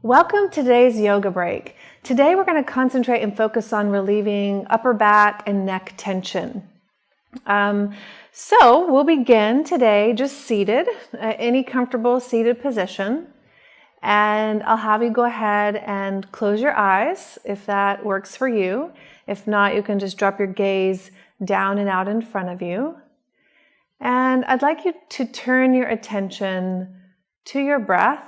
Welcome to today's yoga break. Today we're going to concentrate and focus on relieving upper back and neck tension. So we'll begin today just seated, any comfortable seated position. And I'll have you go ahead and close your eyes if that works for you. If not, you can just drop your gaze down and out in front of you. And I'd like you to turn your attention to your breath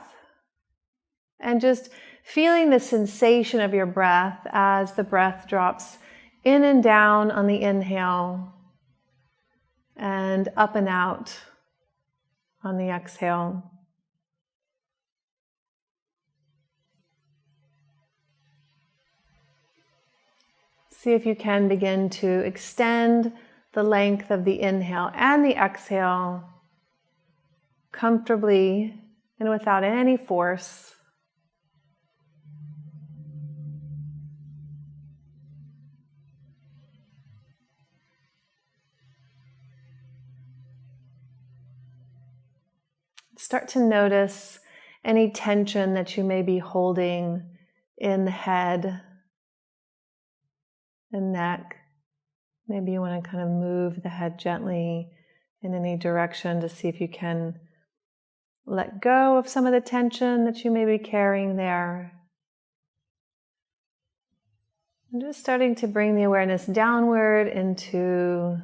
and just feeling the sensation of your breath as the breath drops in and down on the inhale and up and out on the exhale. See if you can begin to extend the length of the inhale and the exhale comfortably and without any force. Start to notice any tension that you may be holding in the head and neck. Maybe you want to kind of move the head gently in any direction to see if you can let go of some of the tension that you may be carrying there. And just starting to bring the awareness downward into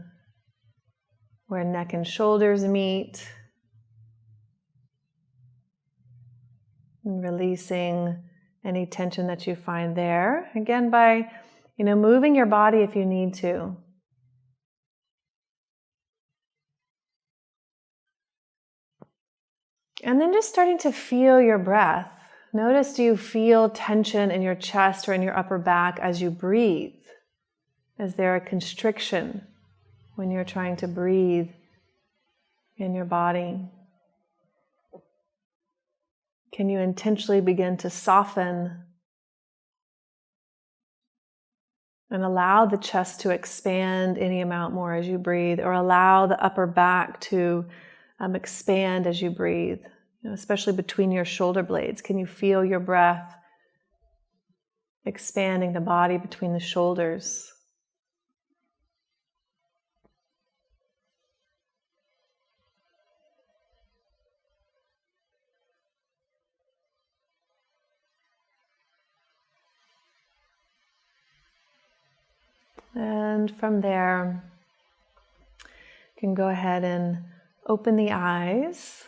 where neck and shoulders meet. And releasing any tension that you find there. Again, by moving your body if you need to. And then just starting to feel your breath. Notice, do you feel tension in your chest or in your upper back as you breathe? Is there a constriction when you're trying to breathe in your body? Can you intentionally begin to soften and allow the chest to expand any amount more as you breathe, or allow the upper back to expand as you breathe, especially between your shoulder blades? Can you feel your breath expanding the body between the shoulders? And from there, you can go ahead and open the eyes,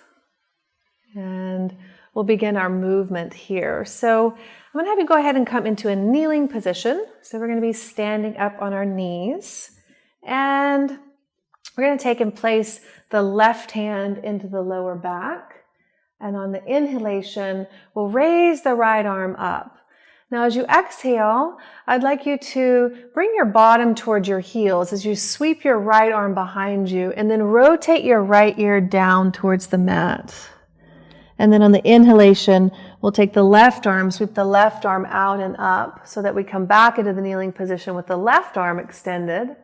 and we'll begin our movement here. So I'm going to have you go ahead and come into a kneeling position. So we're going to be standing up on our knees, and we're going to take and place the left hand into the lower back. And on the inhalation, we'll raise the right arm up. Now, as you exhale, I'd like you to bring your bottom towards your heels as you sweep your right arm behind you, and then rotate your right ear down towards the mat. And then on the inhalation, we'll take the left arm, sweep the left arm out and up so that we come back into the kneeling position with the left arm extended.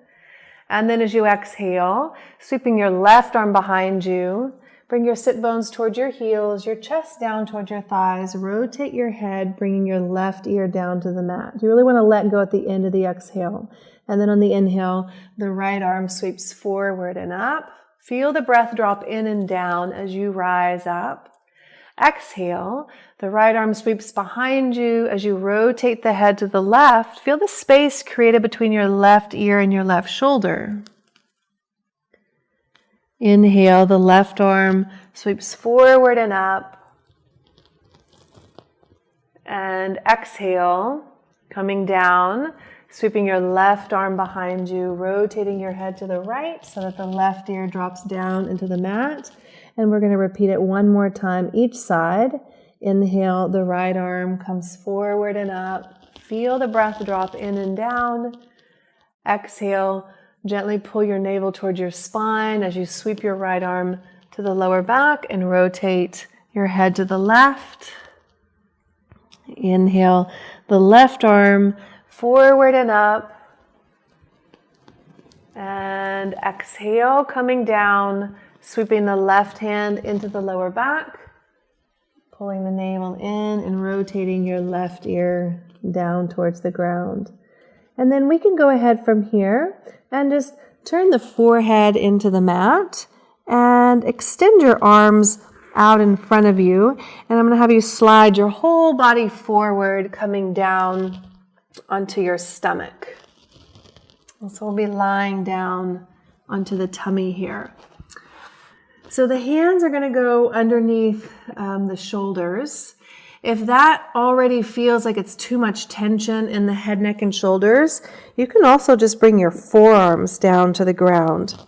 And then as you exhale, sweeping your left arm behind you, bring your sit bones towards your heels, your chest down towards your thighs, rotate your head, bringing your left ear down to the mat. You really want to let go at the end of the exhale. And then on the inhale, the right arm sweeps forward and up. Feel the breath drop in and down as you rise up. Exhale, the right arm sweeps behind you as you rotate the head to the left. Feel the space created between your left ear and your left shoulder. Inhale, the left arm sweeps forward and up. And exhale, coming down, sweeping your left arm behind you, rotating your head to the right so that the left ear drops down into the mat. And we're going to repeat it one more time each side. Inhale, the right arm comes forward and up. Feel the breath drop in and down. Exhale, gently pull your navel towards your spine as you sweep your right arm to the lower back and rotate your head to the left. Inhale, the left arm forward and up. And exhale, coming down, sweeping the left hand into the lower back. Pulling the navel in and rotating your left ear down towards the ground. And then we can go ahead from here and just turn the forehead into the mat and extend your arms out in front of you. And I'm going to have you slide your whole body forward, coming down onto your stomach. So we'll be lying down onto the tummy here. So the hands are going to go underneath the shoulders. If that already feels like it's too much tension in the head, neck, and shoulders, you can also just bring your forearms down to the ground.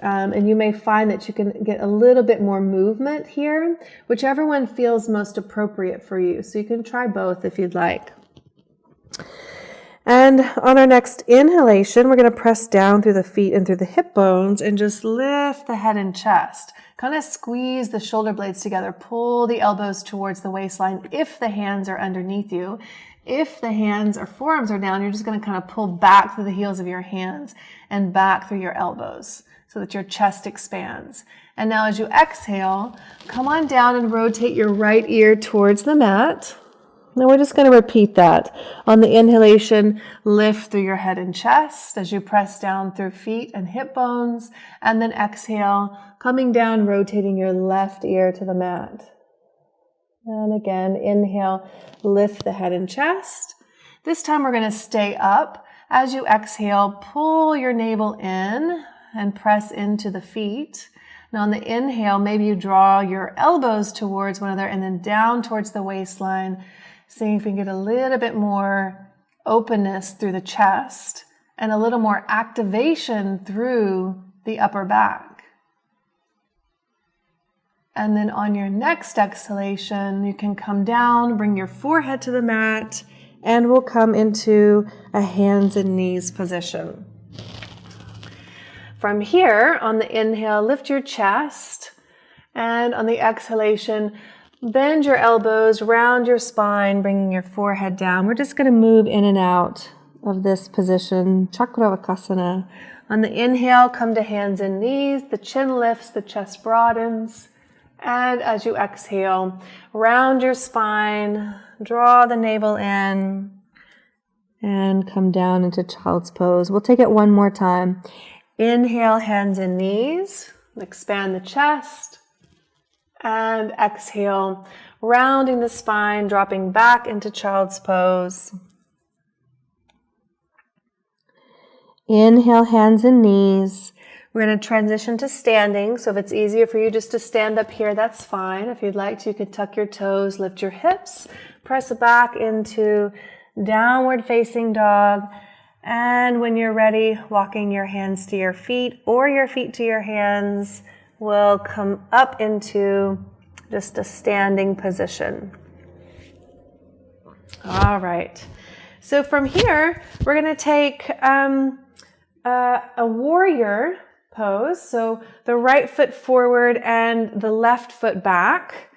And you may find that you can get a little bit more movement here, whichever one feels most appropriate for you. So you can try both if you'd like. And on our next inhalation, we're going to press down through the feet and through the hip bones and just lift the head and chest. Kind of squeeze the shoulder blades together. Pull the elbows towards the waistline if the hands are underneath you. If the hands or forearms are down, you're just going to kind of pull back through the heels of your hands and back through your elbows so that your chest expands. And now as you exhale, come on down and rotate your right ear towards the mat. Now we're just going to repeat that. On the inhalation, lift through your head and chest as you press down through feet and hip bones. And then exhale, coming down, rotating your left ear to the mat. And again, inhale, lift the head and chest. This time we're going to stay up. As you exhale, pull your navel in and press into the feet. Now on the inhale, maybe you draw your elbows towards one another and then down towards the waistline. Seeing if we can get a little bit more openness through the chest and a little more activation through the upper back. And then on your next exhalation, you can come down, bring your forehead to the mat, and we'll come into a hands and knees position. From here, on the inhale, lift your chest, and on the exhalation, bend your elbows, round your spine, bringing your forehead down. We're just going to move in and out of this position, Chakravakasana. On the inhale, come to hands and knees. The chin lifts, the chest broadens. And as you exhale, round your spine, draw the navel in, and come down into child's pose. We'll take it one more time. Inhale, hands and knees. Expand the chest. And exhale, rounding the spine, dropping back into child's pose. Inhale, hands and knees. We're going to transition to standing. So if it's easier for you just to stand up here, that's fine. If you'd like to, you could tuck your toes, lift your hips, press back into downward facing dog. And when you're ready, walking your hands to your feet or your feet to your hands, we'll come up into just a standing position. All right. So from here, we're going to take a warrior pose. So the right foot forward and the left foot back.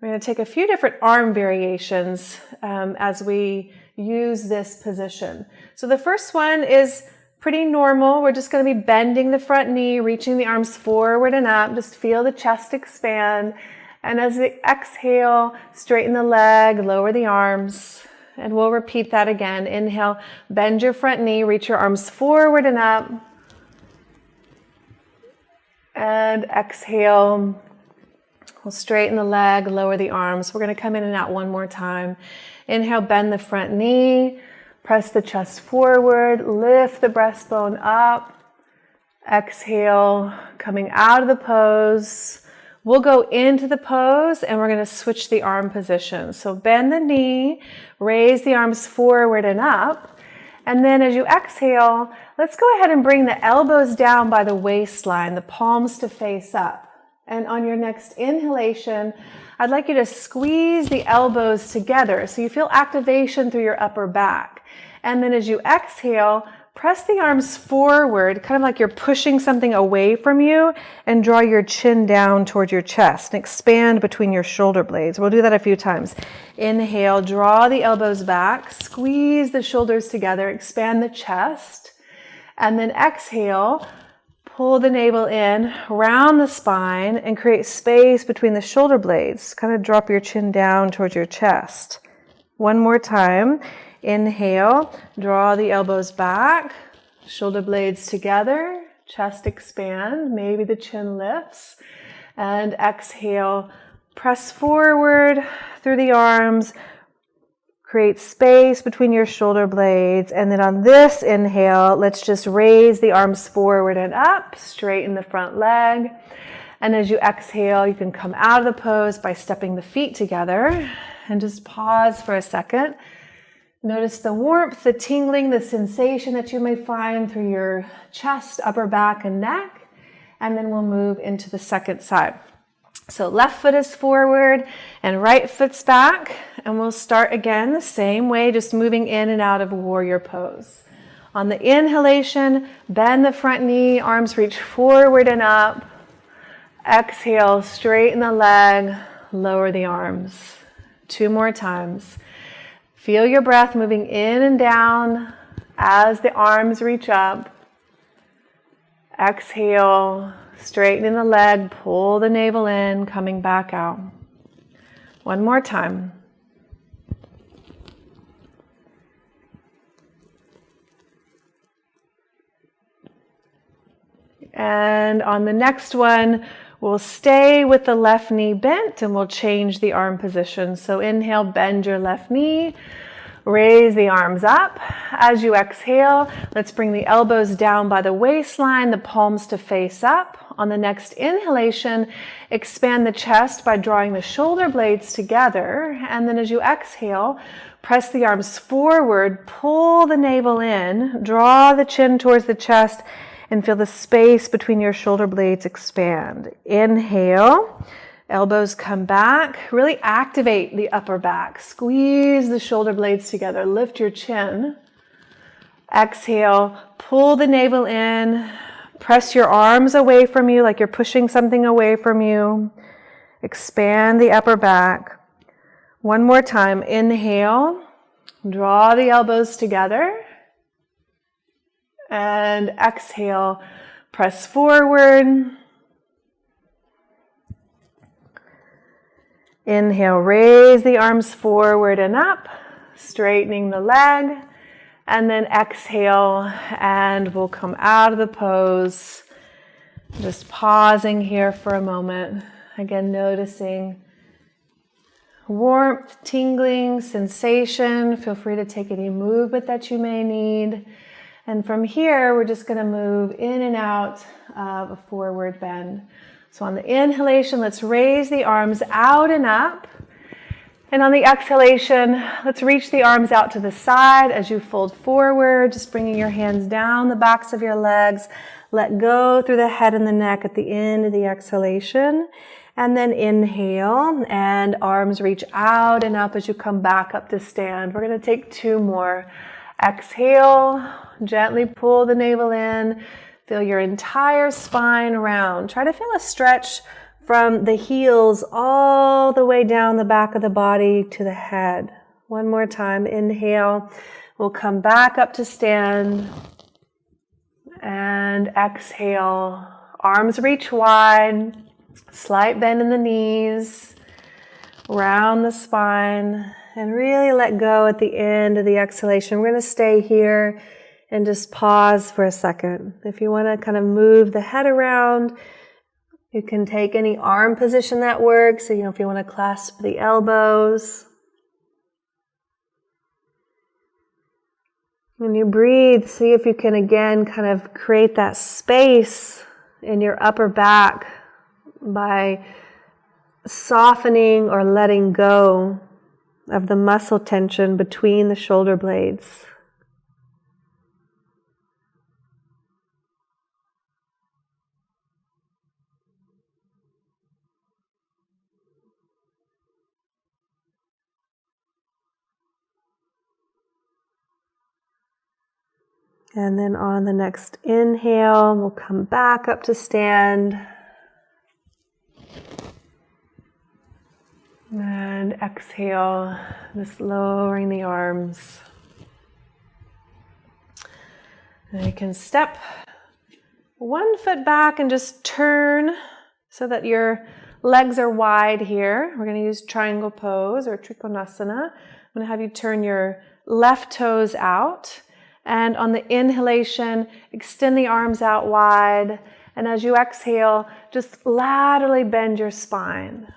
We're going to take a few different arm variations as we use this position. So the first one is pretty normal. We're just going to be bending the front knee, reaching the arms forward and up. Just feel the chest expand. And as we exhale, straighten the leg, lower the arms. And we'll repeat that again. Inhale, bend your front knee, reach your arms forward and up. And exhale, we'll straighten the leg, lower the arms. We're going to come in and out one more time. Inhale, bend the front knee. Press the chest forward, lift the breastbone up. Exhale, coming out of the pose. We'll go into the pose and we're going to switch the arm position. So bend the knee, raise the arms forward and up. And then as you exhale, let's go ahead and bring the elbows down by the waistline, the palms to face up. And on your next inhalation, I'd like you to squeeze the elbows together so you feel activation through your upper back. And then as you exhale, press the arms forward, kind of like you're pushing something away from you, and draw your chin down towards your chest and expand between your shoulder blades. We'll do that a few times. Inhale, draw the elbows back, squeeze the shoulders together, expand the chest. And then exhale, Pull the navel in, round the spine, and create space between the shoulder blades. Kind of drop your chin down towards your chest. One more time. Inhale, draw the elbows back, shoulder blades together, chest expand, maybe the chin lifts. And exhale, press forward through the arms, create space between your shoulder blades, and then on this inhale, let's just raise the arms forward and up, straighten the front leg. And as you exhale, you can come out of the pose by stepping the feet together and just pause for a second. Notice the warmth, the tingling, the sensation that you may find through your chest, upper back, and neck. And then we'll move into the second side. So left foot is forward and right foot's back, and we'll start again the same way, just moving in and out of warrior pose. On the inhalation, bend the front knee, arms reach forward and up. Exhale, straighten the leg, lower the arms. 2 more times. Feel your breath moving in and down as the arms reach up. Exhale, straightening the leg, pull the navel in, coming back out. 1 more time. And on the next one, we'll stay with the left knee bent and we'll change the arm position. So inhale, bend your left knee. Raise the arms up. As you exhale, let's bring the elbows down by the waistline, the palms to face up. On the next inhalation, expand the chest by drawing the shoulder blades together. And then as you exhale, press the arms forward, pull the navel in, draw the chin towards the chest, and feel the space between your shoulder blades expand. Inhale. Elbows come back, really activate the upper back. Squeeze the shoulder blades together, lift your chin. Exhale, pull the navel in, press your arms away from you like you're pushing something away from you. Expand the upper back. 1 more time, inhale, draw the elbows together. And exhale, press forward. Inhale, raise the arms forward and up, straightening the leg. And then exhale, and we'll come out of the pose. Just pausing here for a moment. Again, noticing warmth, tingling, sensation. Feel free to take any movement that you may need. And from here, we're just going to move in and out of a forward bend. So on the inhalation, let's raise the arms out and up. And on the exhalation, let's reach the arms out to the side as you fold forward, just bringing your hands down the backs of your legs. Let go through the head and the neck at the end of the exhalation. And then inhale, and arms reach out and up as you come back up to stand. We're going to take 2 more. Exhale, gently pull the navel in. Feel your entire spine round. Try to feel a stretch from the heels all the way down the back of the body to the head. 1 more time. Inhale. We'll come back up to stand. And exhale. Arms reach wide. Slight bend in the knees. Round the spine. And really let go at the end of the exhalation. We're going to stay here and just pause for a second. If you want to kind of move the head around, you can take any arm position that works. So, if you want to clasp the elbows. When you breathe, see if you can again kind of create that space in your upper back by softening or letting go of the muscle tension between the shoulder blades. And then on the next inhale, we'll come back up to stand. And exhale, just lowering the arms. And you can step one foot back and just turn so that your legs are wide here. We're going to use triangle pose or Trikonasana. I'm going to have you turn your left toes out. And on the inhalation, extend the arms out wide. And as you exhale, just laterally bend your spine.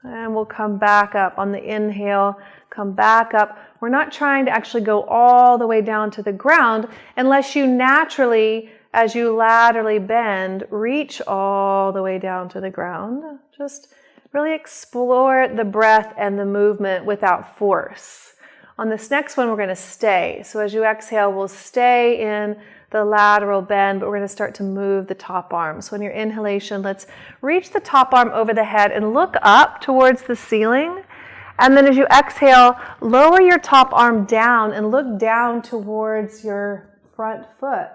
And we'll come back up on the inhale, come back up. We're not trying to actually go all the way down to the ground unless you naturally, as you laterally bend, reach all the way down to the ground. Just really explore the breath and the movement without force. On this next one, we're going to stay. So as you exhale, we'll stay in the lateral bend, but we're going to start to move the top arm. So in your inhalation, let's reach the top arm over the head and look up towards the ceiling. And then as you exhale, lower your top arm down and look down towards your front foot.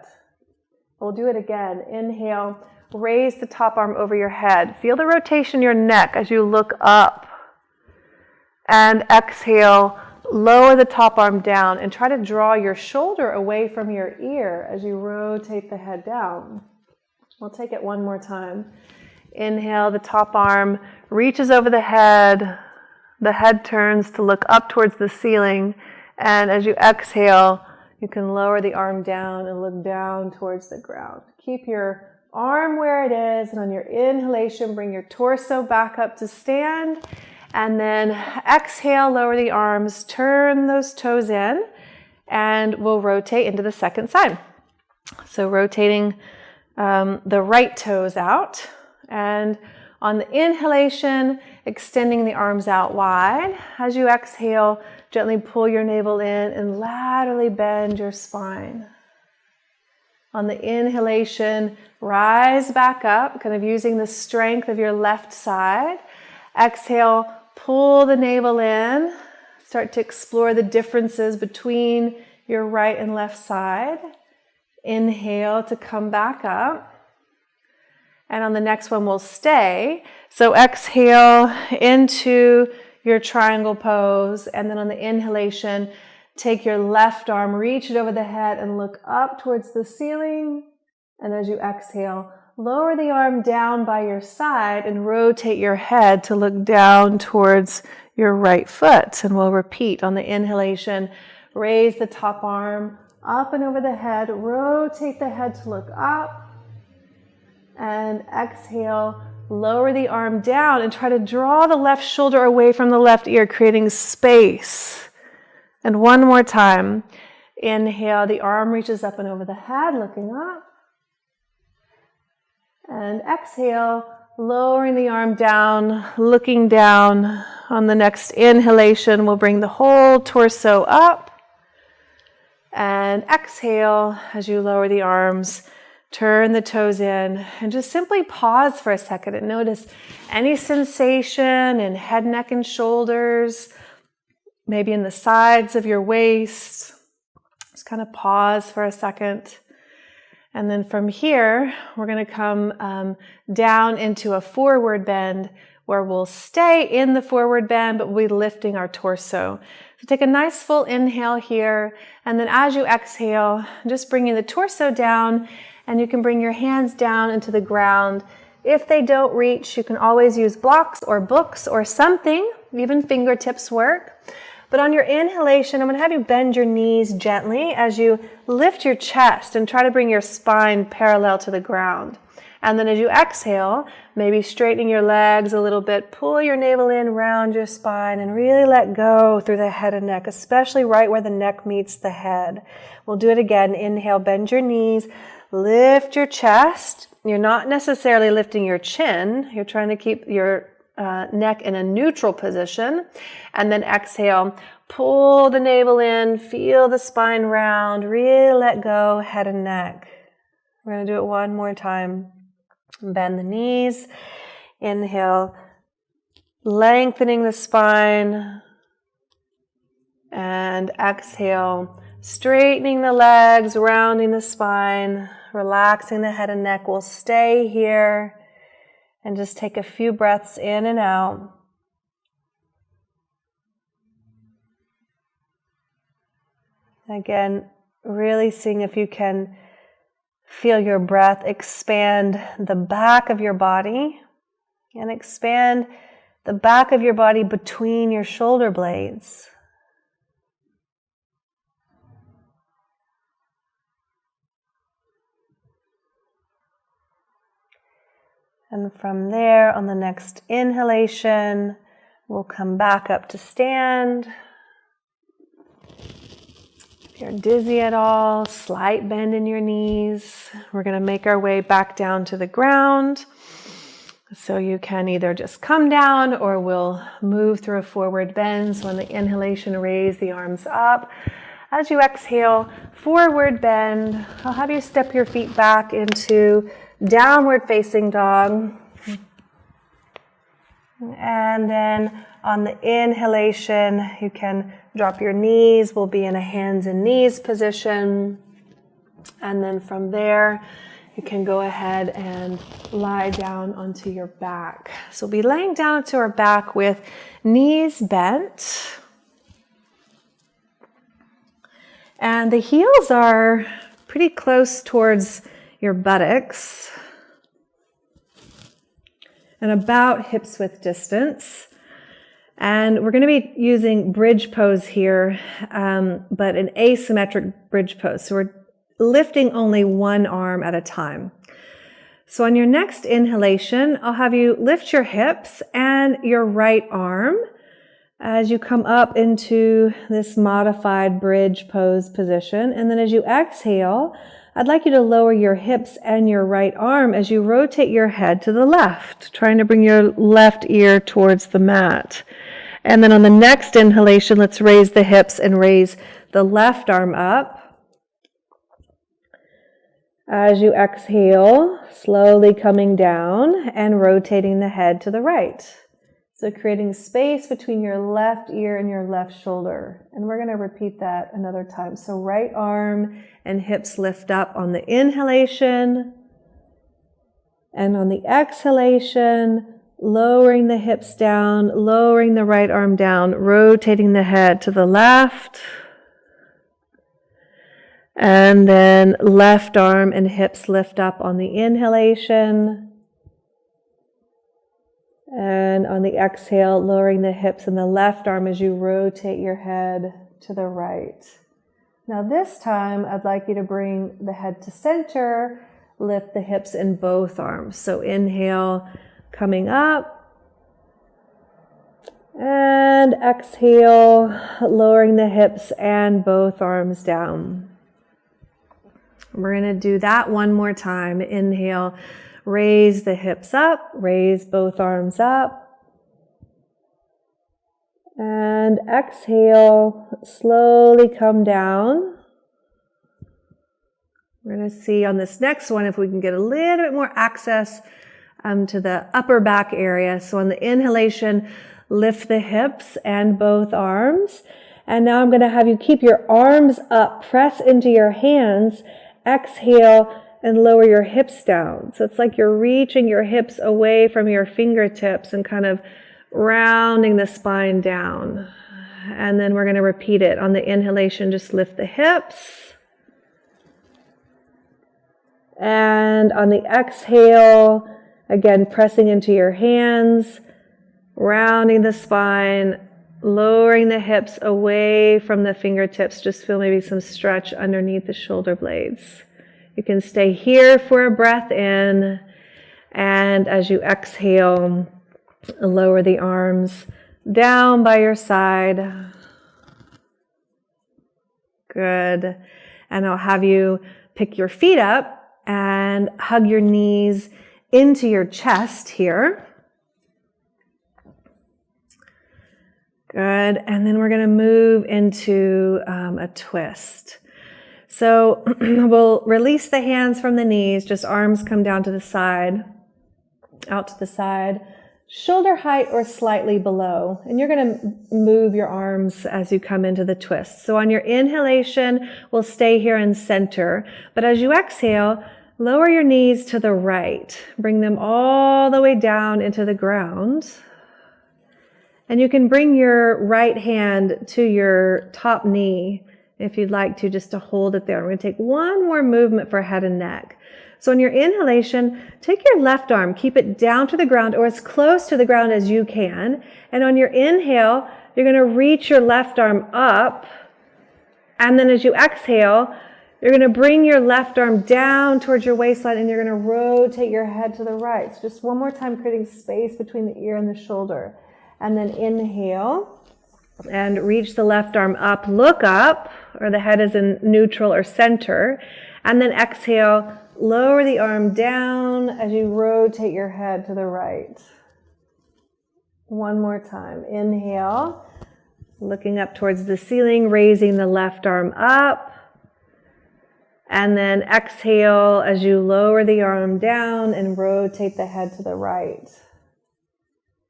We'll do it again. Inhale, raise the top arm over your head. Feel the rotation in your neck as you look up. And exhale, lower the top arm down and try to draw your shoulder away from your ear as you rotate the head down. We'll take it one more time. Inhale, the top arm reaches over the head. The head turns to look up towards the ceiling. And as you exhale, you can lower the arm down and look down towards the ground. Keep your arm where it is. And on your inhalation, bring your torso back up to stand. And then exhale, lower the arms, turn those toes in, and we'll rotate into the second side. So rotating the right toes out. And on the inhalation, extending the arms out wide. As you exhale, gently pull your navel in and laterally bend your spine. On the inhalation, rise back up, kind of using the strength of your left side. Exhale, pull the navel in. Start to explore the differences between your right and left side. Inhale to come back up. And on the next one, we'll stay. So exhale into your triangle pose. And then on the inhalation, take your left arm, reach it over the head and look up towards the ceiling. And as you exhale, lower the arm down by your side and rotate your head to look down towards your right foot. And we'll repeat on the inhalation, raise the top arm up and over the head, rotate the head to look up. And exhale, lower the arm down and try to draw the left shoulder away from the left ear, creating space. And one more time. Inhale, the arm reaches up and over the head, looking up. And exhale, lowering the arm down, looking down. On the next inhalation, we'll bring the whole torso up. And exhale, as you lower the arms, turn the toes in and just simply pause for a second and notice any sensation in head, neck, and shoulders, maybe in the sides of your waist. Just kind of pause for a second. And then from here, we're going to come down into a forward bend where we'll stay in the forward bend, but we'll be lifting our torso. So take a nice full inhale here. And then as you exhale, just bringing the torso down. And you can bring your hands down into the ground. If they don't reach, you can always use blocks or books or something, even fingertips work. But on your inhalation, I'm going to have you bend your knees gently as you lift your chest and try to bring your spine parallel to the ground. And then as you exhale, maybe straightening your legs a little bit, pull your navel in, round your spine, and really let go through the head and neck, especially right where the neck meets the head. We'll do it again. Inhale, bend your knees. Lift your chest. You're not necessarily lifting your chin. You're trying to keep your neck in a neutral position. And then exhale, pull the navel in, feel the spine round, really let go, head and neck. We're going to do it one more time. Bend the knees. Inhale, lengthening the spine. And exhale, straightening the legs, rounding the spine, relaxing the head and neck. We'll stay here and just take a few breaths in and out. Again, really seeing if you can Feel your breath expand the back of your body and expand the back of your body between your shoulder blades. And from there, on the next inhalation, we'll come back up to stand. If you're dizzy at all, slight bend in your knees. We're going to make our way back down to the ground. So you can either just come down or we'll move through a forward bend. So on the inhalation, raise the arms up. As you exhale, forward bend. I'll have you step your feet back into downward facing dog. And then on the inhalation, you can drop your knees. We'll be in a hands and knees position. And then from there, you can go ahead and lie down onto your back. So we'll be laying down to our back with knees bent. And the heels are pretty close towards your buttocks and about hips width distance. And we're going to be using bridge pose here, but an asymmetric bridge pose. So we're lifting only one arm at a time. So on your next inhalation, I'll have you lift your hips and your right arm as you come up into this modified bridge pose position. And then as you exhale, I'd like you to lower your hips and your right arm as you rotate your head to the left, trying to bring your left ear towards the mat. And then on the next inhalation, let's raise the hips and raise the left arm up. As you exhale, slowly coming down and rotating the head to the right. So creating space between your left ear and your left shoulder. And we're going to repeat that another time. So right arm and hips lift up on the inhalation. And on the exhalation, lowering the hips down, lowering the right arm down, rotating the head to the left. And then left arm and hips lift up on the inhalation. And on the exhale, lowering the hips and the left arm as you rotate your head to the right. Now this time, I'd like you to bring the head to center, lift the hips in both arms. So inhale, coming up. And exhale, lowering the hips and both arms down. We're going to do that one more time. Inhale, raise the hips up, raise both arms up. And exhale, slowly come down. We're going to see on this next one if we can get a little bit more access to the upper back area. So on the inhalation, lift the hips and both arms. And now I'm going to have you keep your arms up, press into your hands. Exhale and lower your hips down. So it's like you're reaching your hips away from your fingertips and kind of rounding the spine down. And then we're going to repeat it. On the inhalation, just lift the hips. And on the exhale, again, pressing into your hands, rounding the spine, lowering the hips away from the fingertips. Just feel maybe some stretch underneath the shoulder blades. You can stay here for a breath in, and as you exhale, lower the arms down by your side. Good. And I'll have you pick your feet up and hug your knees into your chest here. Good. And then we're going to move into a twist. So we'll release the hands from the knees, just arms come down to the side, out to the side, shoulder height or slightly below. And you're going to move your arms as you come into the twist. So on your inhalation, we'll stay here in center. But as you exhale, lower your knees to the right. Bring them all the way down into the ground. And you can bring your right hand to your top knee if you'd like to, just to hold it there. We're going to take one more movement for head and neck. So on your inhalation, take your left arm, keep it down to the ground or as close to the ground as you can. And on your inhale, you're going to reach your left arm up. And then as you exhale, you're going to bring your left arm down towards your waistline and you're going to rotate your head to the right. So just one more time, creating space between the ear and the shoulder. And then inhale and reach the left arm up, look up, or the head is in neutral or center. And then exhale, lower the arm down as you rotate your head to the right. One more time. Inhale, looking up towards the ceiling, raising the left arm up. And then exhale as you lower the arm down and rotate the head to the right.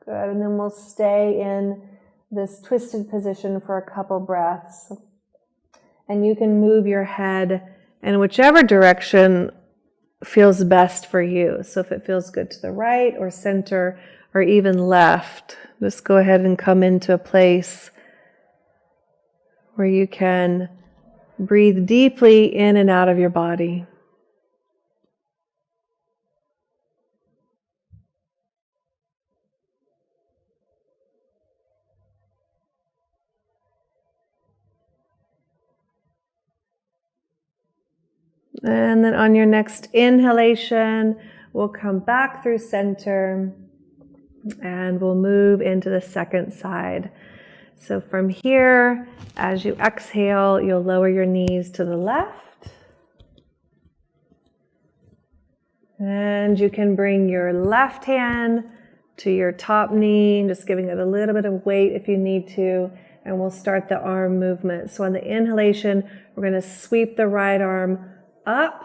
Good. And then we'll stay in this twisted position for a couple breaths. And you can move your head in whichever direction feels best for you. So if it feels good to the right or center or even left, just go ahead and come into a place where you can breathe deeply in and out of your body. And then on your next inhalation, we'll come back through center and we'll move into the second side. So from here, as you exhale, you'll lower your knees to the left. And you can bring your left hand to your top knee, just giving it a little bit of weight if you need to. And we'll start the arm movement. So on the inhalation, we're going to sweep the right arm up.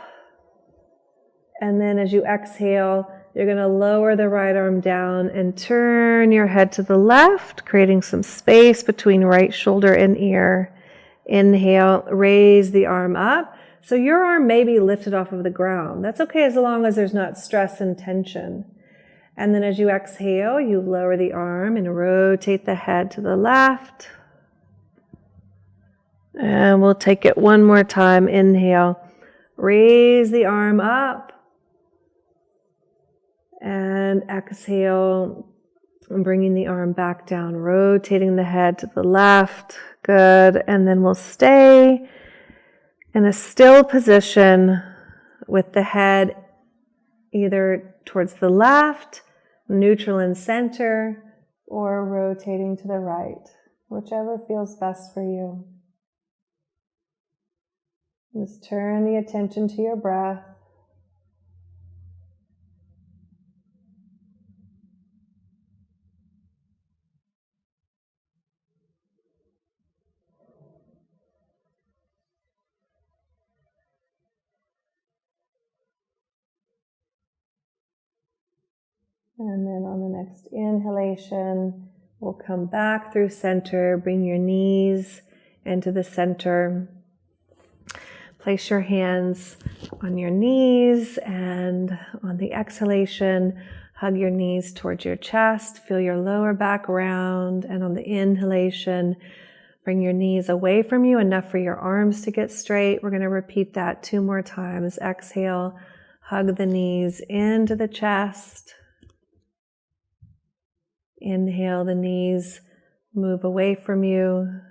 And then as you exhale, you're going to lower the right arm down and turn your head to the left, creating some space between right shoulder and ear. Inhale, raise the arm up. So your arm may be lifted off of the ground. That's okay as long as there's not stress and tension. And then as you exhale, you lower the arm and rotate the head to the left. And we'll take it one more time. Inhale, raise the arm up. And exhale, bringing the arm back down, rotating the head to the left. Good. And then we'll stay in a still position with the head either towards the left, neutral and center, or rotating to the right, whichever feels best for you. Just turn the attention to your breath. And then on the next inhalation, we'll come back through center, bring your knees into the center. Place your hands on your knees, and on the exhalation, hug your knees towards your chest, feel your lower back round, and on the inhalation, bring your knees away from you, enough for your arms to get straight. We're going to repeat that 2 more times. Exhale, hug the knees into the chest. Inhale, the knees move away from you.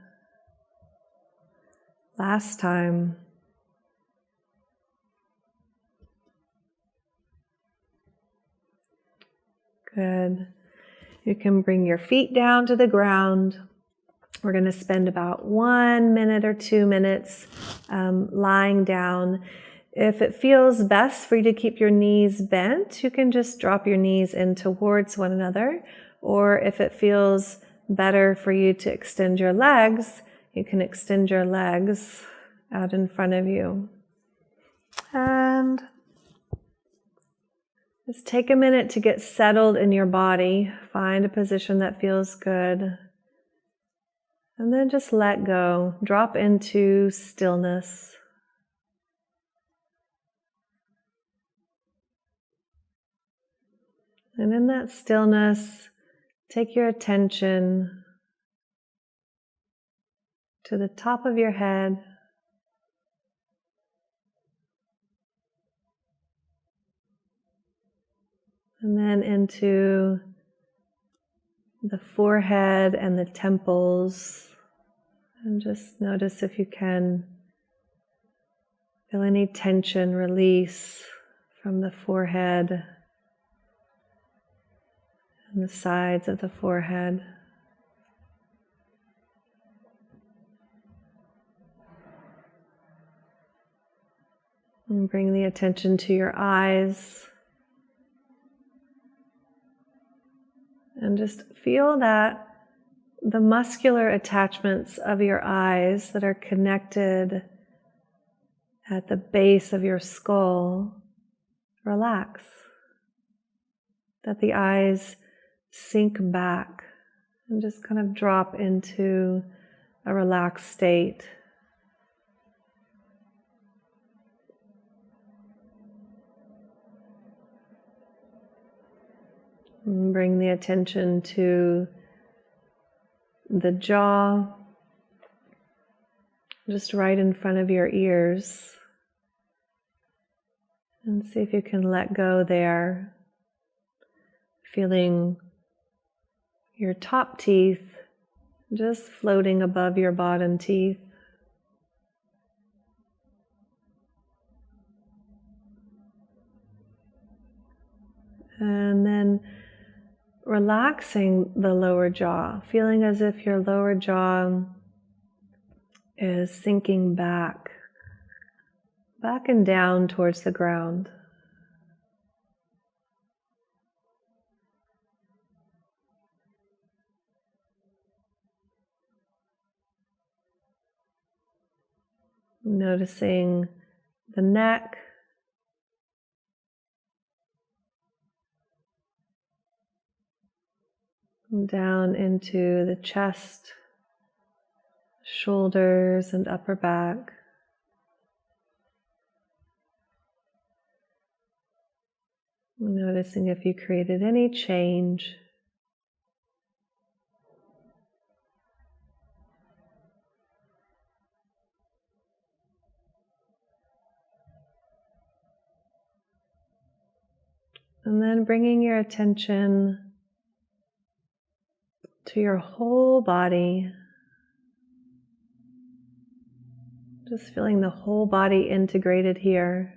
Last time. Good. You can bring your feet down to the ground. We're going to spend about 1 minute or 2 minutes lying down. If it feels best for you to keep your knees bent, you can just drop your knees in towards one another. Or if it feels better for you to extend your legs, you can extend your legs out in front of you. And just take a minute to get settled in your body. Find a position that feels good. And then just let go. Drop into stillness. And in that stillness, take your attention to the top of your head, and then into the forehead and the temples. And just notice if you can feel any tension release from the forehead and the sides of the forehead. And bring the attention to your eyes. And just feel that the muscular attachments of your eyes that are connected at the base of your skull relax. That the eyes sink back and just kind of drop into a relaxed state. And bring the attention to the jaw, just right in front of your ears. And see if you can let go there, feeling your top teeth just floating above your bottom teeth. And then relaxing the lower jaw, feeling as if your lower jaw is sinking back and down towards the ground. Noticing the neck, down into the chest, shoulders, and upper back. Noticing if you created any change. And then bringing your attention to your whole body. Just feeling the whole body integrated here.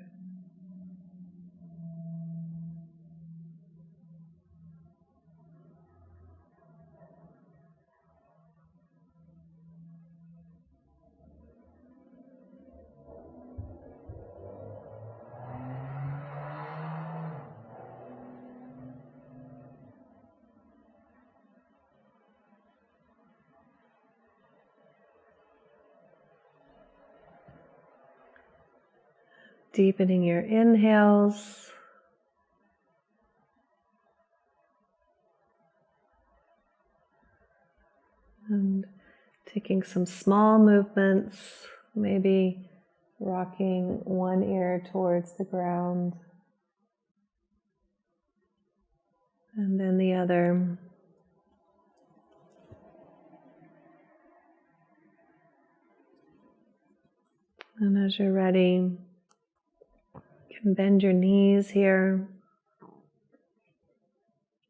Deepening your inhales. And taking some small movements, maybe rocking one ear towards the ground and then the other. And as you're ready, you can bend your knees here.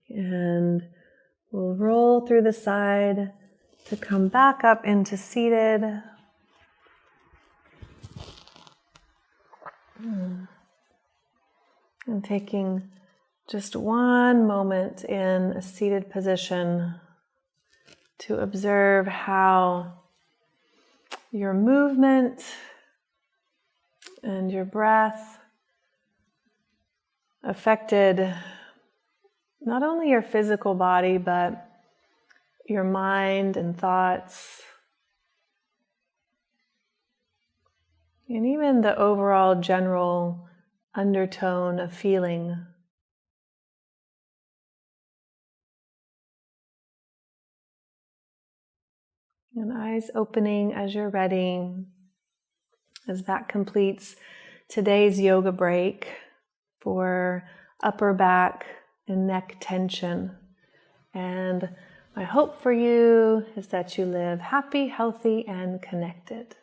And we'll roll through the side to come back up into seated. And taking just one moment in a seated position to observe how your movement and your breath affected not only your physical body, but your mind and thoughts, and even the overall general undertone of feeling. And eyes opening as you're ready, as that completes today's yoga break for upper back and neck tension. And my hope for you is that you live happy, healthy, and connected.